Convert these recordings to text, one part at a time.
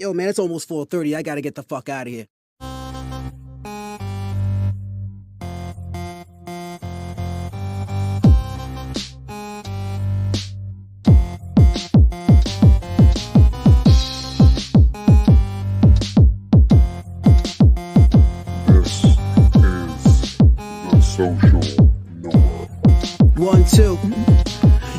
Yo, man, it's almost 4:30. I gotta get the fuck out of here. This is the Social Norm. 1, 2.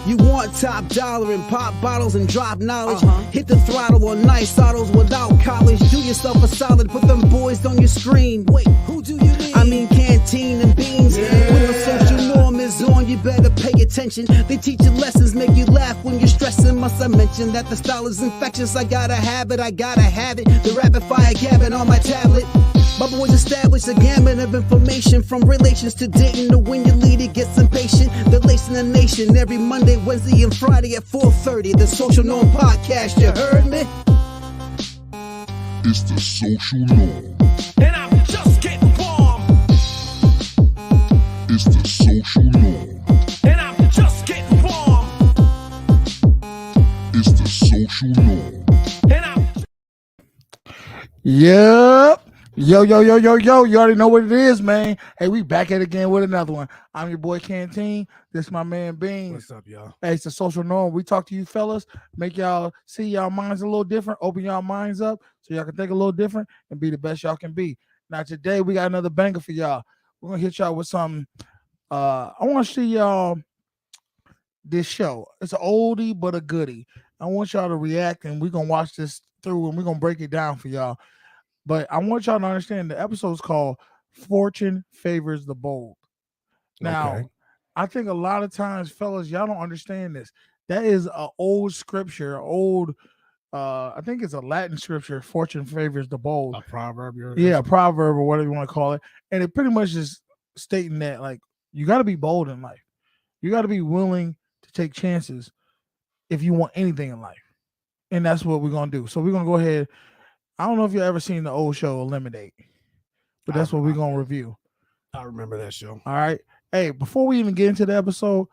You want top dollar and pop bottles and drop knowledge. Hit the throttle on nice autos without college. Do yourself a solid, put them boys on your screen. Wait, who do you mean? I mean Canteen and Beans. When the Social Norm is on, you better pay attention. They teach you lessons, make you laugh when you're stressing. Must I mention that the style is infectious? I gotta have it, I gotta have it. The rapid fire gabbing on my tablet. My boys established a gamut of information, from relations to dating to when your leader gets impatient. They're lacing the nation every Monday, Wednesday, and Friday at 4:30. The Social Norm Podcast, you heard me? It's the Social Norm. And I'm just getting warm. It's the Social Norm. And I'm just getting warm. It's the Social Norm. And I'm Yep. Yo. You already know what it is, man. Hey, we back at it again with another one. I'm your boy Canteen. This my man Beans. What's up, y'all? Hey, it's the Social Norm. We talk to you fellas, make y'all see y'all minds a little different, open y'all minds up so y'all can think a little different and be the best y'all can be. Now, today we got another banger for y'all. We're going to hit y'all with something. I want to see y'all this show. It's an oldie but a goodie. I want y'all to react, and we're going to watch this through, and we're going to break it down for y'all. But I want y'all to understand the episode's called Fortune Favors the Bold. Now, Okay. I think a lot of times, fellas, y'all don't understand this. That is an old scripture, I think it's a Latin scripture, Fortune Favors the Bold. A proverb. Yeah, a proverb or whatever you want to call it. And it pretty much is stating that, like, you got to be bold in life. You got to be willing to take chances if you want anything in life. And that's what we're going to do. So we're going to go ahead. I don't know if you ever seen the old show Eliminate, but that's what we're going to review. I remember that show. All right. Hey, before we even get into the episode,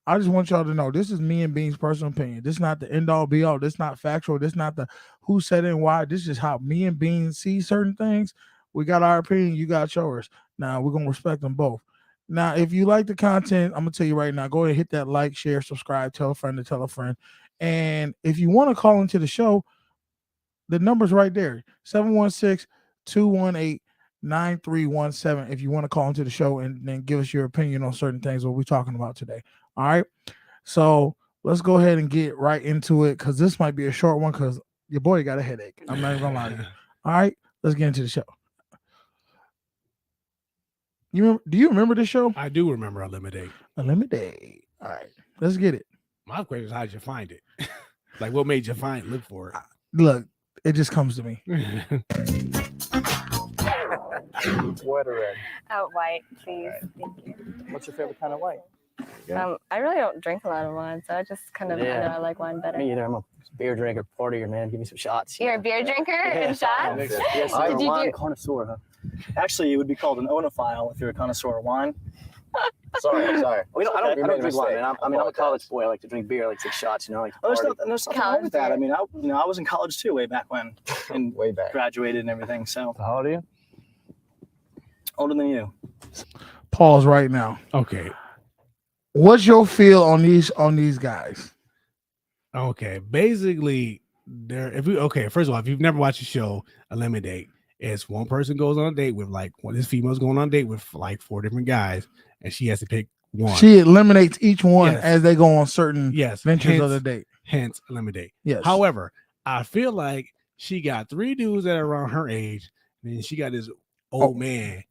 I just want y'all to know this is me and Bean's personal opinion. This is not the end all be all. This is not factual. This is not the who said it and why. This is how me and Bean see certain things. We got our opinion. You got yours. Now, we're going to respect them both. Now, if you like the content, I'm going to tell you right now, go ahead and hit that like, share, subscribe, tell a friend to tell a friend. And if you want to call into the show, the number's right there, 716-218-9317. If you want to call into the show and then give us your opinion on certain things what we're talking about today. All right. So let's go ahead and get right into it, because this might be a short one because your boy got a headache. I'm not even gonna lie to you. All right, let's get into the show. Do you remember the show? I do remember Eliminate. Eliminate. All right, let's get it. My question is, how did you find it? Like, what made you look for Look, it just comes to me. it? White or red? White, please. Thank you. What's your favorite kind of white? I really don't drink a lot of wine, so I just kind of I know I like wine better. Me either. I'm a beer drinker, partier, man. Give me some shots. You're a beer drinker and shots? Yes, Did you're a you wine do- connoisseur, huh? Actually, it would be called an onophile if you're a connoisseur of wine. Sorry. I don't drink wine, man. I'm a college boy. I like to drink beer. I like to take shots, you know. Like there's nothing wrong with that. I mean, I was in college too way back when, and way back, graduated and everything. So how old are you? Older than you. Pause right now. Okay. What's your feel on these guys? Okay. Basically, first of all, if you've never watched the show Eliminate, it's one person goes on a date with this female's going on a date with like 4 different guys, and she has to pick one. She eliminates each one as they go on certain ventures of the date. Hence, Eliminate. Yes. However, I feel like she got 3 dudes that are around her age, and then she got this old man.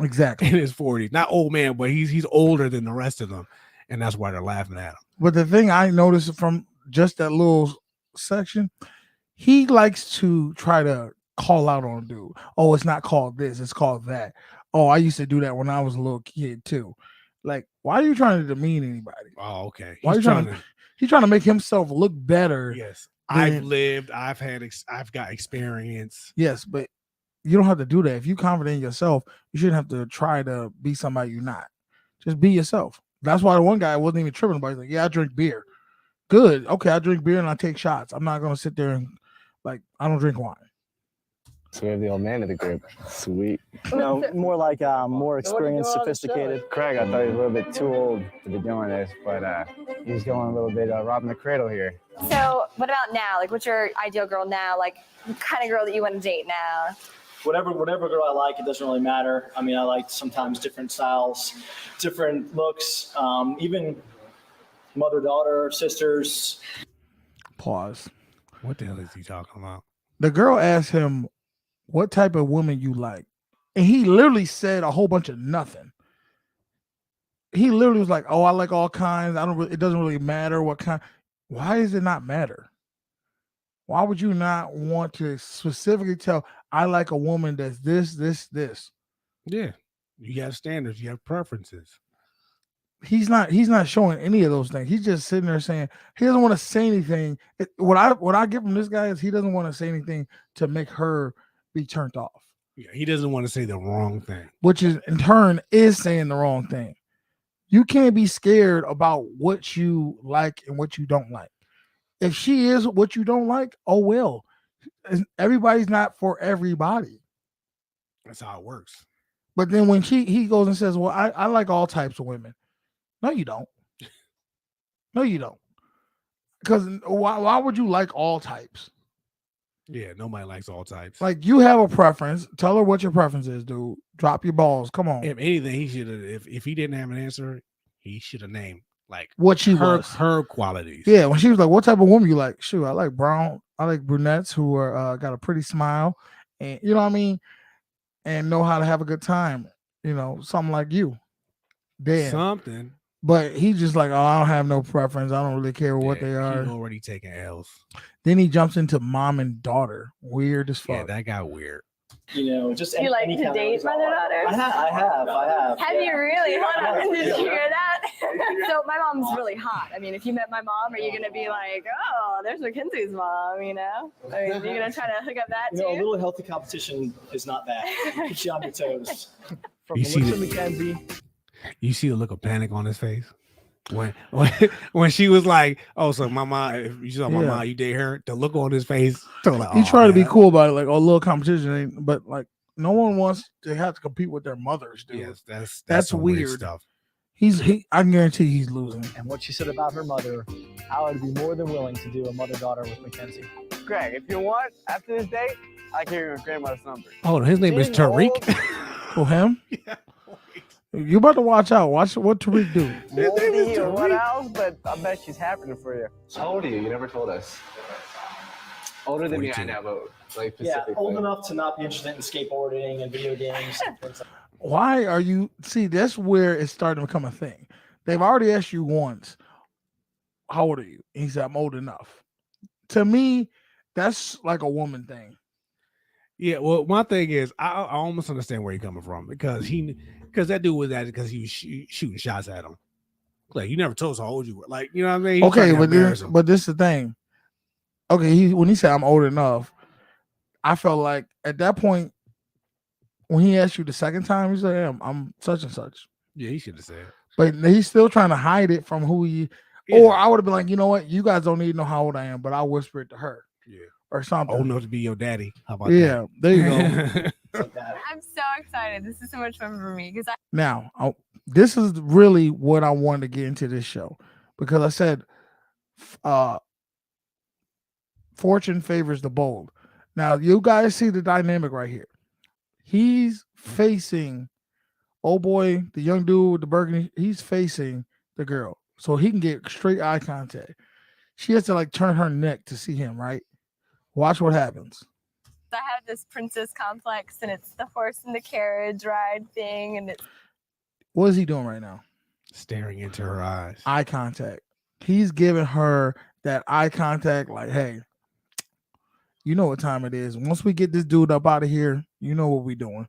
Exactly. In his 40s. Not old man, but he's older than the rest of them. And that's why they're laughing at him. But the thing I noticed from just that little section, he likes to try to call out on a dude. Oh, it's not called this, it's called that. Oh, I used to do that when I was a little kid too. Like, why are you trying to demean anybody? Oh, okay. Why are you trying to he's trying to make himself look better. Yes. I've lived, I've got experience. Yes, but you don't have to do that. If you're confident in yourself, you shouldn't have to try to be somebody you're not. Just be yourself. That's why the one guy wasn't even tripping about it. He's like, yeah, I drink beer. Good. Okay, I drink beer and I take shots. I'm not gonna sit there and Like, I don't drink wine. So we have the old man of the group. Sweet. No, more like more experienced, sophisticated. Craig, I thought he was a little bit too old to be doing this, but he's going a little bit robbing the cradle here. So what about now? Like, what's your ideal girl now? Like, what kind of girl that you want to date now? Whatever girl I like, it doesn't really matter. I mean, I like sometimes different styles, different looks, even mother-daughter, sisters. Pause. What the hell is he talking about? The girl asked him, what type of woman you like? And he literally said a whole bunch of nothing. He literally was like, oh, I like all kinds. It doesn't really matter what kind. Why does it not matter? Why would you not want to specifically tell, I like a woman that's this? Yeah. You have standards, you have preferences. He's not showing any of those things. He's just sitting there saying he doesn't want to say anything. What I get from this guy is he doesn't want to say anything to make her be turned off. Yeah, he doesn't want to say the wrong thing. Which is in turn is saying the wrong thing. You can't be scared about what you like and what you don't like. If she is what you don't like, oh well. Everybody's not for everybody. That's how it works. But then when he goes and says, well, I like all types of women. No, you don't. No, you don't. Because why would you like all types? Yeah, nobody likes all types. Like, you have a preference. Tell her what your preference is, dude. Drop your balls. Come on. If anything, he should have. If he didn't have an answer, he should have named like what she was. Her qualities. Yeah, when she was like, "What type of woman you like?" Shoot, I like brown. I like brunettes who are got a pretty smile, and you know what I mean, and know how to have a good time. You know, something like you. Damn. Something. But he just like, oh, I don't have no preference. I don't really care what they are. He's already taking L's. Then he jumps into mom and daughter. Weird as fuck. Yeah, that got weird. You know, just you like to date mother-daughter? I have. Have you really? Hold on, did you hear that? So my mom's really hot. I mean, if you met my mom, are you gonna be like, oh, there's Mackenzie's mom? You know, I mean, you're gonna try to hook up that too. A little healthy competition is not bad. Keeps you on your toes. From You the see looks of the- Mackenzie. You see the look of panic on his face when she was like, "Oh, so my mom, if you saw my Yeah. mom, you date her." The look on his face, like, He "Oh, tried to be man." cool about it, like, oh, little competition, ain't, but like, no one wants to have to compete with their mothers, dude. Yes, that's That's some weird stuff. I can guarantee he's losing. And what she said about her mother, I would be more than willing to do a mother-daughter with Mackenzie. Greg, if you want, after this date, I can give you your grandmother's number. Hold on, his name is She's Tariq. old. For him, you about to watch out. Watch what Tariq do. Old to you, what else? But I bet she's happening for you. How old are you? You never told us. Older than me, I 42. know, but like Yeah, specifically. old enough to not be interested in skateboarding and video games. And things like Why are you? See, that's where it's starting to become a thing. They've already asked you once, how old are you? And he said, I'm old enough. To me, that's like a woman thing. Yeah, well, my thing is, I almost understand where you're coming from because that dude was at it because he was shooting shots at him. Like, you never told us how old you were. Like, you know what I mean? He was Okay, trying to but embarrass him. this is the thing. Okay, when he said I'm old enough, I felt like at that point, when he asked you the second time, he said, yeah, I'm such and such. Yeah, he should have said. But he's still trying to hide it from who he. Yeah. Or I would have been like, you know what? You guys don't need to know how old I am, but I'll whisper it to her. Yeah. Or something. Old enough to be your daddy. How about Yeah, there you go. that? like that. I'm so excited. This is so much fun for me because Now, this is really what I wanted to get into this show because I said, fortune favors the bold. Now, you guys see the dynamic right here. He's facing, oh boy, the young dude with the burgundy. He's facing the girl, so he can get straight eye contact. She has to like turn her neck to see him. Right? Watch what happens. I have this princess complex, and it's the horse and the carriage ride thing, and it's What is he doing right now? Staring into her eyes. Eye contact. He's giving her that eye contact, like, hey, you know what time it is. Once we get this dude up out of here, you know what we're doing.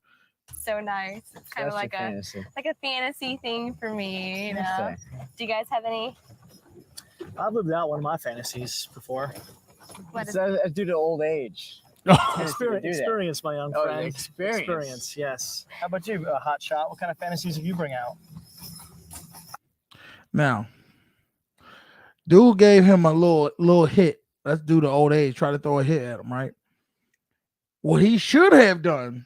so nice. It's kind of like a fantasy thing for me. You know? Interesting. Do you guys have any? I've lived out one of my fantasies before. What is It's due to old age. Experience, my young Oh, friend. experience. Yes. How about you, Hot Shot? What kind of fantasies have you bring out? Now, dude gave him a little hit. Let's do the old age. Try to throw a hit at him, right? What he should have done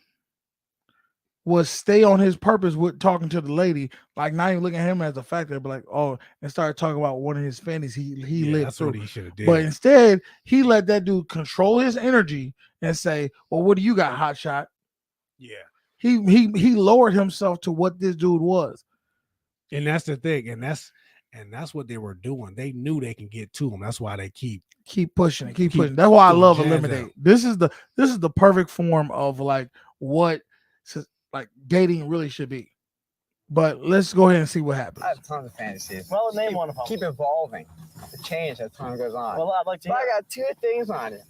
was stay on his purpose with talking to the lady, like not even looking at him as a factor, but like, oh, and started talking about one of his fantasies he lived That's through. what he should have did. But instead, he let that dude control his energy and say, well, what do you got, hot shot? yeah. He lowered himself to what this dude was. And that's the thing. And that's what they were doing. They knew they can get to him. That's why they keep Pushing it, keep Keep pushing. That's why I doing love jazz Eliminate. out. This is the perfect form of like what like dating really should be. But let's go ahead and see what happens. I have tons of fantasies. Well, name one of them. Keep evolving. The change as time goes on. Well, I'd like to But hear. I got two things on it.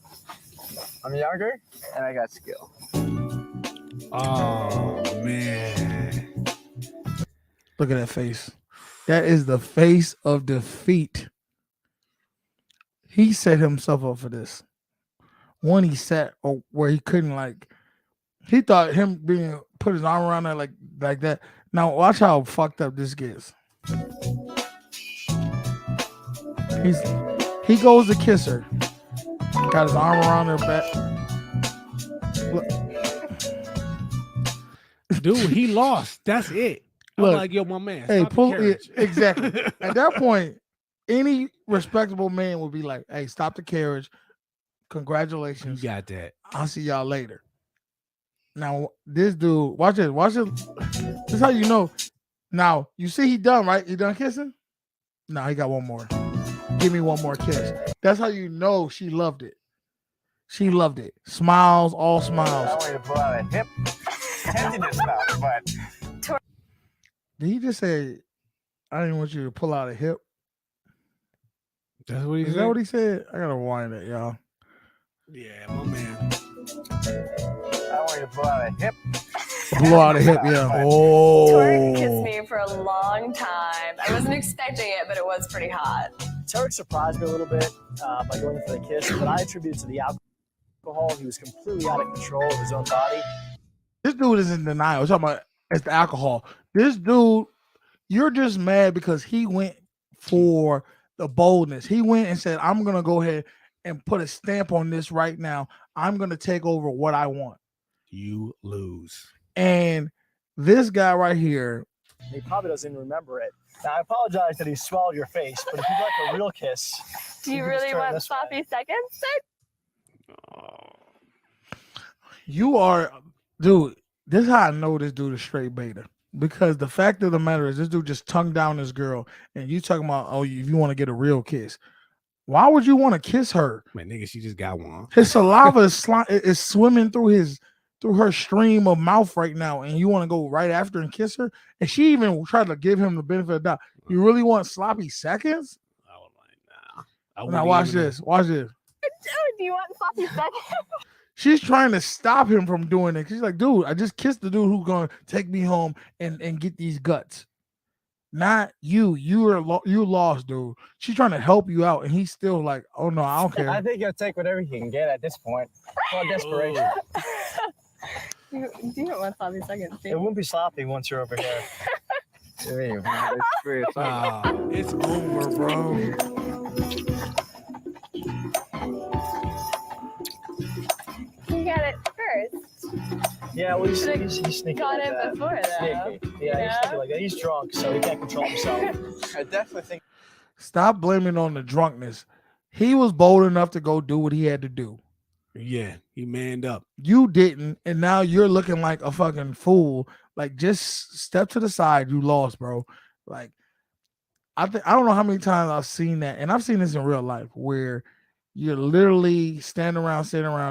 I'm younger and I got skill. Oh man. Look at that face. That is the face of defeat. He set himself up for this. One he sat where he couldn't like. He thought him being put his arm around her like that. Now watch how fucked up this gets. He goes to kiss her. Got his arm around her back. Look, Dude, he lost. That's it. I'm Look, like, yo, my man. hey, stop the pull carriage. exactly. At that point, any respectable man would be like, "Hey, stop the carriage. You Congratulations. got that. I'll see y'all later." Now, this dude, watch it. This is how you know. Now, you see he done, right? He done kissing? No, he got one more. Give me one more kiss. That's how you know she loved it. She loved it. Smiles, all I smiles. want you to pull out a hip tenderness stuff, but Did he just say, I didn't want you to pull out a hip? That's what he Is said. that what he said? I gotta rewind it, y'all. Yeah, my man. I want you to pull out a hip. Blow out a hip, yeah. Torque kissed Oh. me for a long time. I wasn't expecting it, but it was pretty hot. Tarek surprised me a little bit by going for the kiss, but I attribute it to the alcohol. He was completely out of control of his own body. This dude is in denial. We're talking about it's the alcohol. This dude, you're just mad because he went for the boldness. He went and said, I'm gonna go ahead and put a stamp on this right now. I'm gonna take over what I want. You lose. And this guy right here, He probably doesn't even remember it. Now, I apologize that he swallowed your face, but if you'd like a real kiss, Do you can just really turn want this way. sloppy seconds? you are, dude. This is how I know this dude is straight beta. Because the fact of the matter is, this dude just tongued down this girl, and you talking about, oh, if you want to get a real kiss, why would you want to kiss her? Man, nigga, she just got one. His saliva is swimming through her stream of mouth right now, and you want to go right after and kiss her? And she even tried to give him the benefit of the doubt. You really want sloppy seconds? I was like, nah. I Now wouldn't watch even- this. Watch this. Do you want sloppy seconds? She's trying to stop him from doing it. She's like, dude, I just kissed the dude who's gonna take me home and get these guts. Not you. You lost, dude. She's trying to help you out, and he's still like, oh no, I don't I care. think he'll take whatever he can get at this point. Well, desperation. You don't want sloppy seconds, do it you? won't be sloppy once you're over here. It's over, bro. You got it first. Yeah, well, he's Should've sneaky got like it that. before, though. Sneaky. Yeah, he's sneaky like that. He's drunk, so he can't control himself. I definitely think Stop blaming on the drunkenness. He was bold enough to go do what he had to do. Yeah, he manned up. You didn't, and now you're looking like a fucking fool. Like, just step to the side. You lost, bro. Like, I don't know how many times I've seen that, and I've seen this in real life where you're literally sitting around,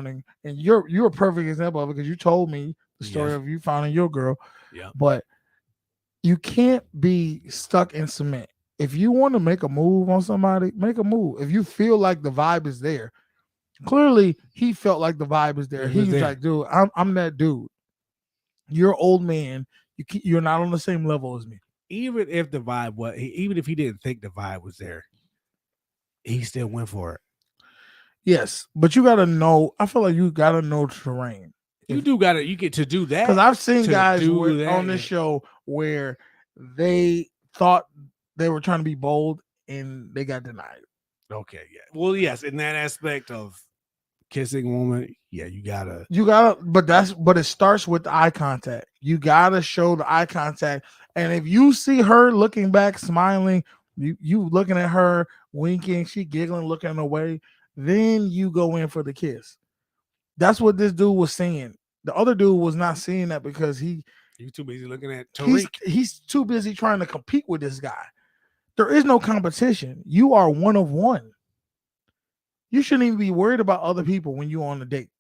and you're a perfect example of it because you told me the story Yes. of you finding your girl. Yeah. But you can't be stuck in cement. If you want to make a move on somebody, make a move. If you feel like the vibe is there, clearly he felt like the vibe is there. It He was was there. like, dude, I'm that dude. You're an old man. You're not on the same level as me. Even if the vibe was, even if he didn't think the vibe was there, he still went for it. Yes, but you gotta know. I feel like you gotta know the terrain. You do got to, you get to do that. Because I've seen to guys do that, on this yeah. show where they thought they were trying to be bold and they got denied. Okay, yeah. Well, yes, in that aspect of kissing a woman, yeah, you gotta. But it starts with eye contact. You gotta show the eye contact. And if you see her looking back, smiling, you looking at her, winking, she giggling, looking away, then you go in for the kiss. That's what this dude was saying. The other dude was not seeing that because you too busy looking at Tariq. He's too busy trying to compete with this guy. There is no competition. You are one of one. You shouldn't even be worried about other people when you're on a date.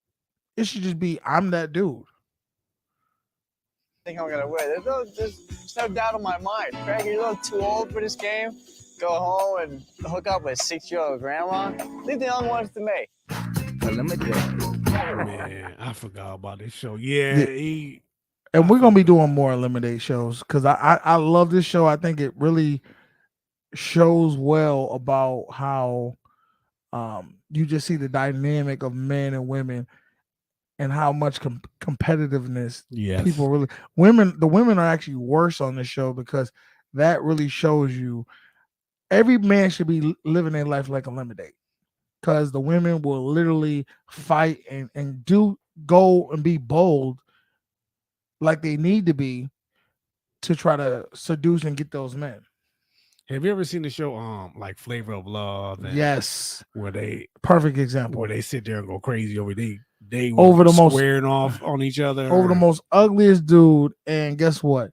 It should just be, I'm that dude. I think I'm gonna win. There's no doubt in my mind. Craig, you're a little too old for this game. Go home and hook up with 6-year-old grandma. Leave the young ones to me. Man, I forgot about this show. Yeah. And we're gonna be doing more Eliminate shows because I love this show. I think it really shows well about how you just see the dynamic of men and women and how much competitiveness people really the women are actually worse on this show because that really shows you every man should be living their life like Eliminate because the women will literally fight and go and be bold like they need to be to try to seduce and get those men. Have you ever seen the show like Flavor of Love? Yes. Where they perfect example. Where they sit there and go crazy over they over the most squaring off on each other. Over the most ugliest dude. And guess what?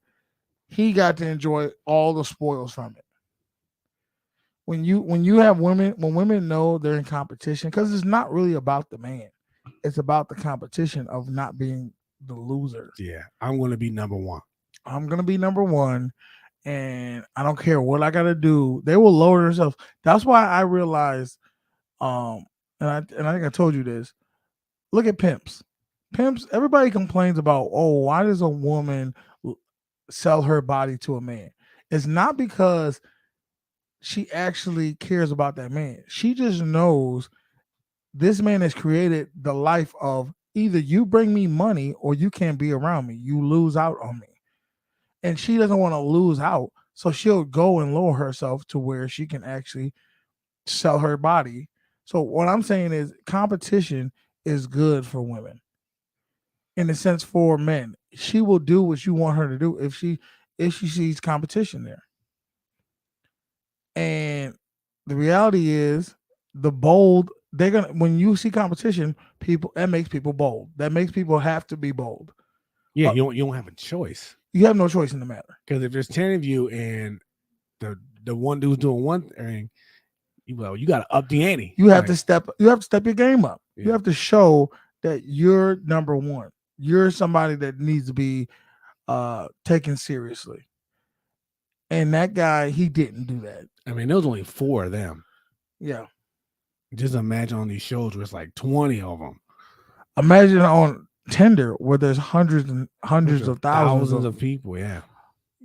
He got to enjoy all the spoils from it. When you have women, when women know they're in competition, because it's not really about the man. It's about the competition of not being the loser. Yeah. I'm gonna be number one. I'm gonna be number one. And I don't care what I gotta do. They will lower themselves. That's why I realized, and I think I told you this. Look at pimps. Pimps. Everybody complains about, oh, why does a woman sell her body to a man? It's not because she actually cares about that man. She just knows this man has created the life of either you bring me money or you can't be around me. You lose out on me. And she doesn't want to lose out. So she'll go and lower herself to where she can actually sell her body. So what I'm saying is competition is good for women. In a sense for men. She will do what you want her to do if she sees competition there. And the reality is the bold, when you see competition, that makes people bold. That makes people have to be bold. Yeah, you don't have a choice. You have no choice in the matter. Because if there's 10 of you and the one dude's doing one thing, you got to up the ante. You have to step your game up. Yeah. You have to show that you're number one. You're somebody that needs to be taken seriously. And that guy, he didn't do that. I mean, there was only 4 of them. Yeah. Just imagine on these shows where it's like 20 of them. Imagine on Tinder where there's hundreds and hundreds of thousands of people. Yeah.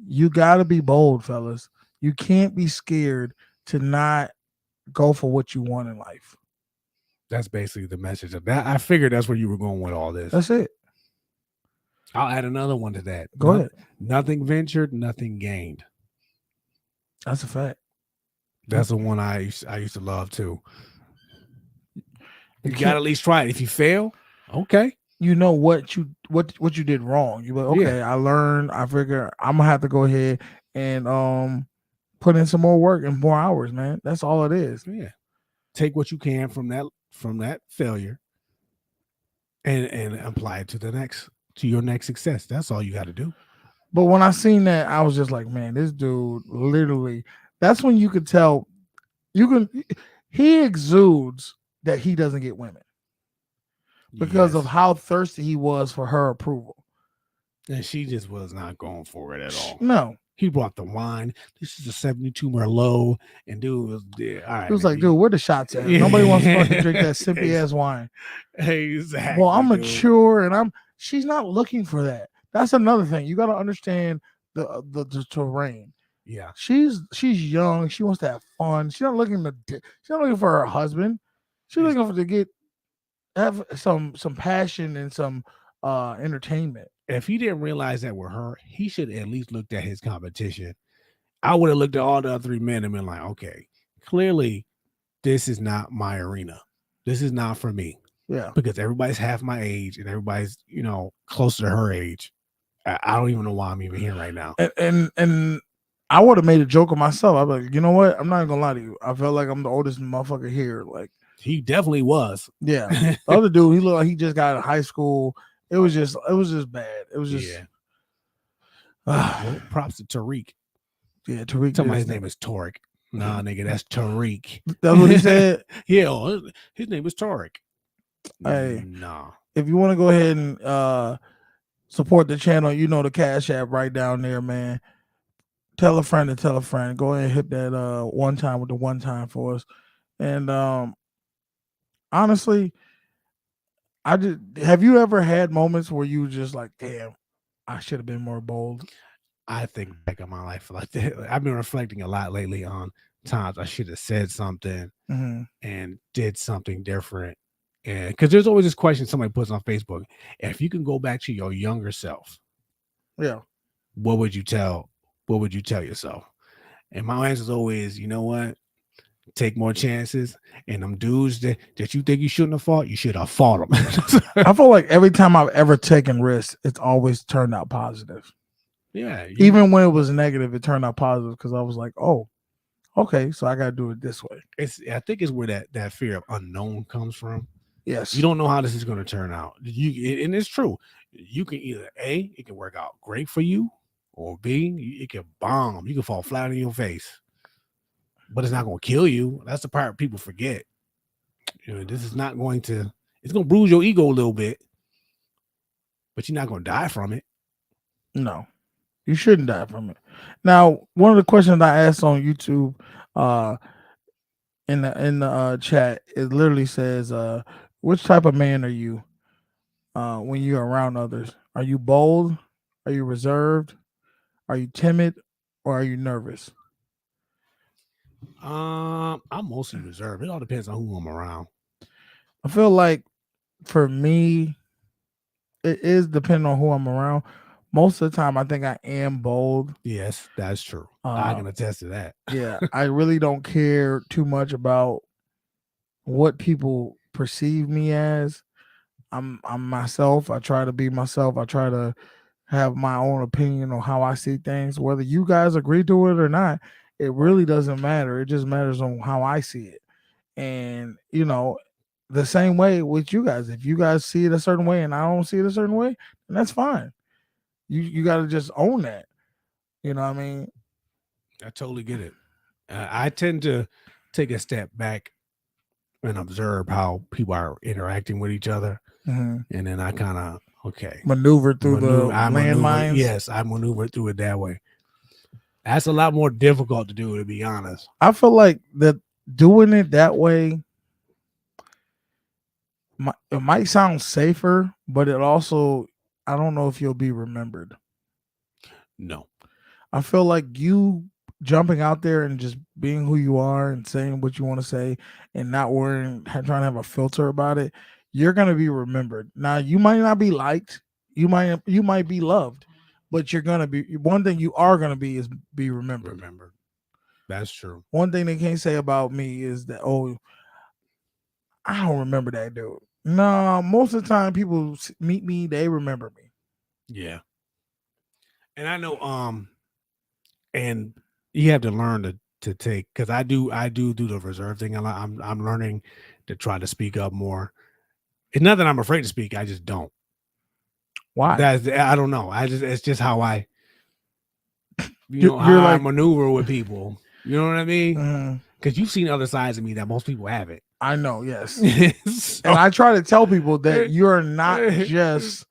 You got to be bold, fellas. You can't be scared to not go for what you want in life. That's basically the message of that. I figured that's where you were going with all this. That's it. I'll add another one to that. Go ahead. Nothing ventured, nothing gained. That's a fact. That's the one I used to love too. You got to at least try it. If you fail, okay. You know what you did wrong. You like, okay, yeah. I learned. I figure I'm gonna have to go ahead and put in some more work and more hours, man. That's all it is. Yeah. Take what you can from that failure and apply it to your next success. That's all you got to do. But when I seen that, I was just like, man, this dude literally, that's when you could tell he exudes that he doesn't get women. Because of how thirsty he was for her approval. And she just was not going for it at all. No. He brought the wine. This is a 72 Merlot. And dude was there. All right. He was like, dude, where the shots at? Nobody wants to fucking drink that simpy ass wine. Exactly. Well, I'm mature and she's not looking for that. That's another thing. You got to understand the terrain. Yeah. She's young. She wants to have fun. She's not looking for her husband. She's looking to have some passion and some entertainment. If he didn't realize that with her, he should at least looked at his competition. I would have looked at all the other 3 men and been like, okay, clearly this is not my arena. This is not for me. Yeah. Because everybody's half my age and everybody's, closer to her age. I don't even know why I'm even here right now. And I would have made a joke of myself. I'd be like, you know what? I'm not even gonna lie to you. I felt like I'm the oldest motherfucker here. Like, he definitely was. Yeah. The other dude, he looked like he just got out of high school. It was just bad. It was just Well, props to Tariq. Yeah, Tariq. Tell me his name is Tariq. Nah, nigga, that's Tariq. That's what he said. Yeah, his name is Tariq. Hey, nah. If you want to go ahead and support the channel, the Cash App right down there, man. Tell a friend to tell a friend. Go ahead and hit that one time with the one time for us. And honestly, have you ever had moments where you just like, damn, I should have been more bold? I think back on my life like that. I've been reflecting a lot lately on times I should have said something and did something different. And because there's always this question somebody puts on Facebook: if you can go back to your younger self, what would you tell yourself? And my answer is always, you know what? Take more chances, and them dudes that you think you shouldn't have fought, you should have fought them. I feel like every time I've ever taken risks, it's always turned out positive. Yeah. Even when it was negative, it turned out positive because I was like, oh, okay, so I got to do it this way. I think it's where that fear of unknown comes from. Yes. You don't know how this is going to turn out. And it's true. You can either A, it can work out great for you, or B, it can bomb. You can fall flat on your face. But it's not going to kill you. That's the part people forget. This is not going to, it's going to bruise your ego a little bit, but you're not going to die from it. No, you shouldn't die from it. Now, one of the questions I asked on YouTube in the chat, it literally says, which type of man are you when you're around others? Are you bold? Are you reserved? Are you timid? Or are you nervous? I'm mostly reserved. It all depends on who I'm around. I feel like for me, it is depending on who I'm around. Most of the time, I think I am bold. Yes, that's true. I can attest to that. Yeah, I really don't care too much about what people perceive me as. I'm myself. I try to be myself. I try to have my own opinion on how I see things. Whether you guys agree to it or not, it really doesn't matter. It just matters on how I see it. And, the same way with you guys. If you guys see it a certain way and I don't see it a certain way, then that's fine. You got to just own that. You know what I mean? I totally get it. I tend to take a step back and observe how people are interacting with each other. And then I kind of, maneuver through the landmines. Yes, I maneuver through it that way. That's a lot more difficult to do, to be honest. I feel like that doing it that way, it might sound safer, but it also, I don't know if you'll be remembered. No. I feel like you jumping out there and just being who you are and saying what you want to say and not trying to have a filter about it, you're going to be remembered. Now, you might not be liked. You might be loved, but you're going to be, one thing you are going to be is be remembered. That's true. One thing they can't say about me is that, oh, I don't remember that dude. No, most of the time people meet me, they remember me. Yeah. And I know, and you have to learn to take, because I do the reserve thing a lot. I'm learning to try to speak up more. It's not that I'm afraid to speak. I just don't. Why? I don't know. It's just how I, how I maneuver with people. You know what I mean? Because you've seen other sides of me that most people haven't. I know, yes. And I try to tell people that you're not just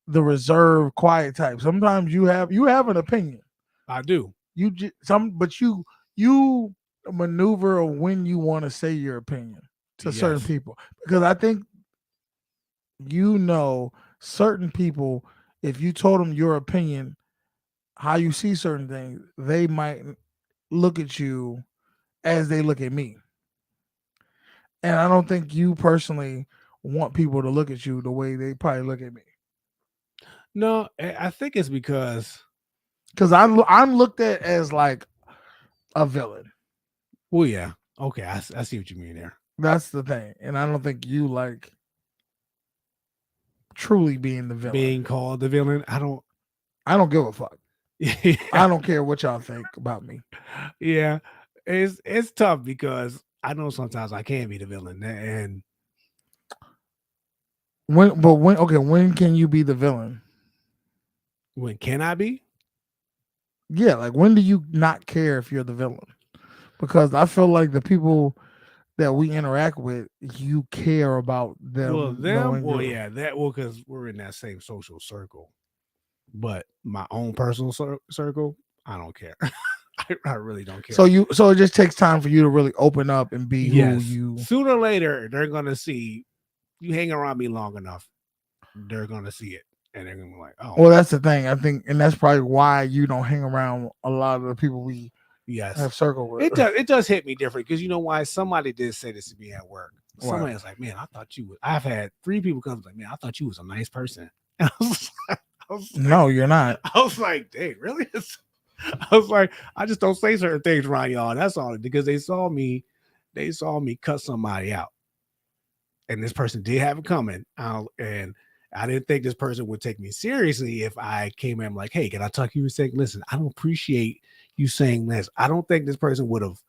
the reserved, quiet type. Sometimes you have an opinion. I do. But you maneuver when you want to say your opinion to certain people, because I think certain people, if you told them your opinion, how you see certain things, they might look at you as they look at me. And I don't think you personally want people to look at you the way they probably look at me. No, I think it's because I'm looked at as like a villain. Well, yeah. Okay, I see what you mean there. That's the thing. And I don't think you like truly being the villain. Being called the villain, I don't give a fuck. yeah, I don't care what y'all think about me. yeah. It's tough because I know sometimes I can be the villain, and when can you be the villain? when can I be? Yeah, like when do you not care if you're the villain? Because I feel like the people that we interact with, you care about them. Because we're in that same social circle. But my own personal circle, I don't care. I really don't care. So it just takes time for you to really open up and be who you. Sooner or later, they're gonna see you hang around me long enough. They're gonna see it, and they're gonna be like, "Oh." Well, that's the thing. I think, and that's probably why you don't hang around a lot of the people we have circled with. It does hit me different because you know why? Somebody did say this to me at work. Somebody was like, "Man, I thought you would." I've had 3 people come like, "Man, I thought you was a nice person." And I was like, no, you're not. I was like, dang, really? I was like, I just don't say certain things around y'all. That's all, because they saw me cut somebody out. And this person did have it coming. And I didn't think this person would take me seriously if I came in like, hey, can I talk to you and say, listen, I don't appreciate you saying this. I don't think this person would have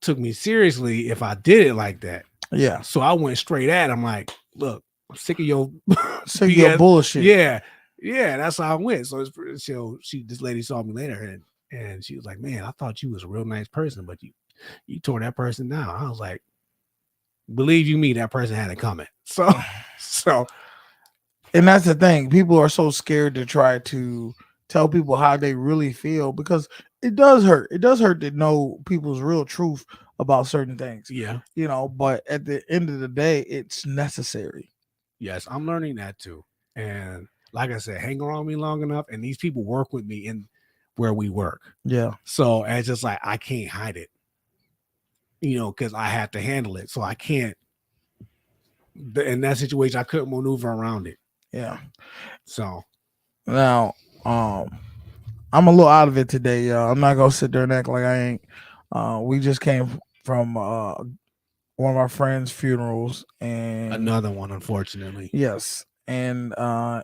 took me seriously if I did it like that. Yeah. So I went straight at him like, look, I'm sick of your bullshit. Yeah, that's how I went. So this lady saw me later and she was like, man, I thought you was a real nice person, but you tore that person down. I was like, believe you me, that person had it coming. So and that's the thing. People are so scared to try to tell people how they really feel because it does hurt. It does hurt to know people's real truth about certain things. Yeah. But at the end of the day, it's necessary. Yes, I'm learning that too. And like I said, hang around me long enough, and these people work with me in where we work. Yeah. So it's just like I can't hide it, because I have to handle it. So I can't. In that situation, I couldn't maneuver around it. Yeah. So now, I'm a little out of it today, y'all. I'm not gonna sit there and act like I ain't. We just came from one of our friends' funerals, and another one, unfortunately. Yes, and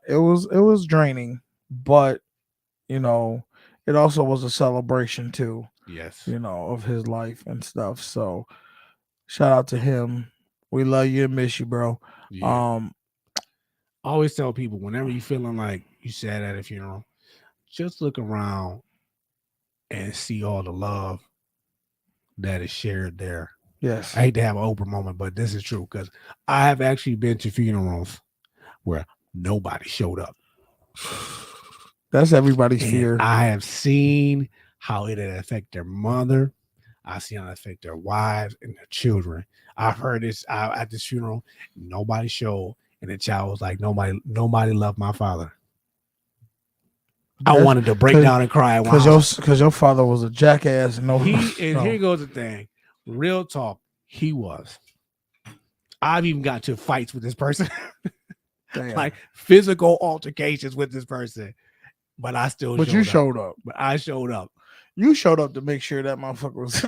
it was draining, but it also was a celebration too. Yes, of his life and stuff. So, shout out to him. We love you and miss you, bro. Yeah. I always tell people whenever you feeling like you sad at a funeral, just look around and see all the love that is shared there. Yes. I hate to have an Oprah moment, but this is true because I have actually been to funerals where nobody showed up. That's everybody's fear. I have seen how it affect their mother. I've seen how it affect their wives and their children. I've heard this at this funeral. Nobody showed, and the child was like, "Nobody loved my father." I wanted to break down and cry because your father was a jackass. Here goes the thing. Real talk, he was. I've even got to fights with this person, like physical altercations with this person, but I still. But you showed up. But I showed up. You showed up to make sure that motherfucker was.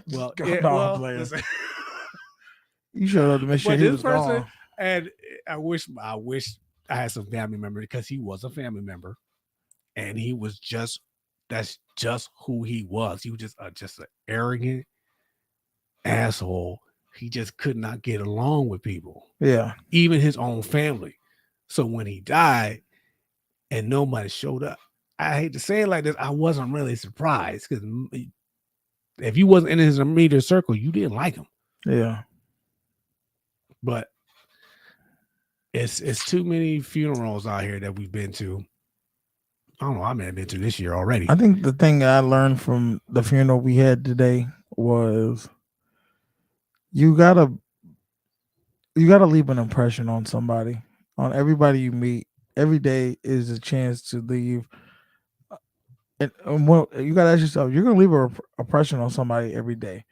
You showed up to make sure he was gone. And I wish I had some family member because he was a family member, and he was that's just who he was. He was just an arrogant asshole. He just could not get along with people. Yeah. Even his own family. So when he died and nobody showed up, I hate to say it like this, I wasn't really surprised because if you wasn't in his immediate circle, you didn't like him. Yeah. But it's too many funerals out here that we've been to. I don't know. I may have been to this year already. I think the thing I learned from the funeral we had today was you gotta leave an impression on somebody, on everybody you meet. Every day is a chance to leave. And you gotta ask yourself, you're gonna leave an impression on somebody every day.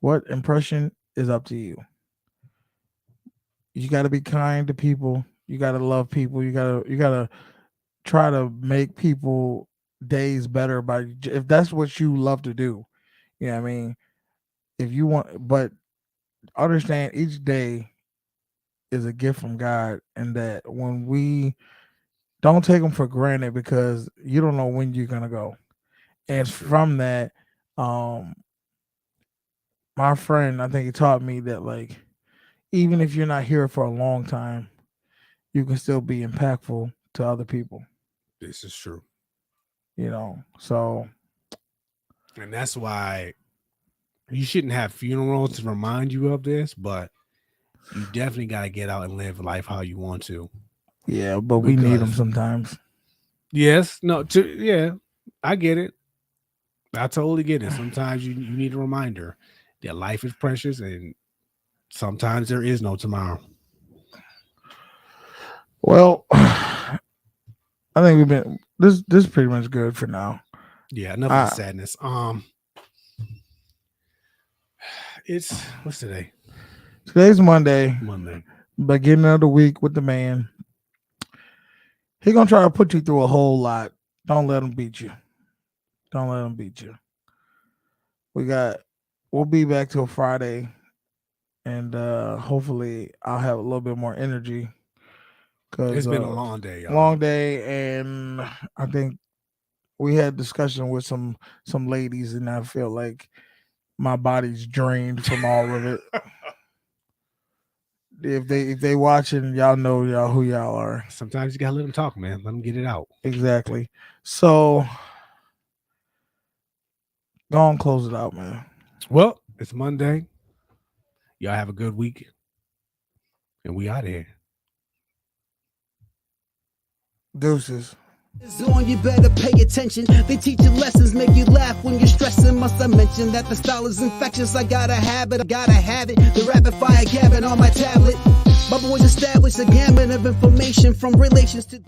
What impression is up to you? You gotta be kind to people. You gotta love people. You gotta try to make people days better if that's what you love to do. You know what I mean? If you want, but understand each day is a gift from God, and that when we don't take them for granted, because you don't know when you're gonna go. And from that, my friend, I think he taught me that, like, even if you're not here for a long time, you can still be impactful to other people. This is true. So. And that's why you shouldn't have funerals to remind you of this, but you definitely got to get out and live life how you want to. Yeah, but we need them sometimes. Yes. No, yeah, I get it. I totally get it. Sometimes you need a reminder that life is precious and sometimes there is no tomorrow. Well, I think we've been this is pretty much good for now. Yeah, enough of the sadness. It's what's today? Today's Monday. Monday. Beginning of the week with the man. He gonna try to put you through a whole lot. Don't let him beat you. Don't let him beat you. We'll be back till Friday, and hopefully I'll have a little bit more energy. Cause it's been a long day, y'all. Long day, and I think we had discussion with some ladies, and I feel like my body's drained from all of it. If they watching, y'all know who y'all are. Sometimes you gotta let them talk, man. Let them get it out. Exactly. So go on, close it out, man. Well, it's Monday. Y'all have a good week, and we out of here. Deuces. On, you better pay attention. They teach you lessons, make you laugh when you're stressing. Must I mention that the style is infectious? I gotta have it, The rapid fire gabbing on my tablet. My boys established a gamut of information from relations to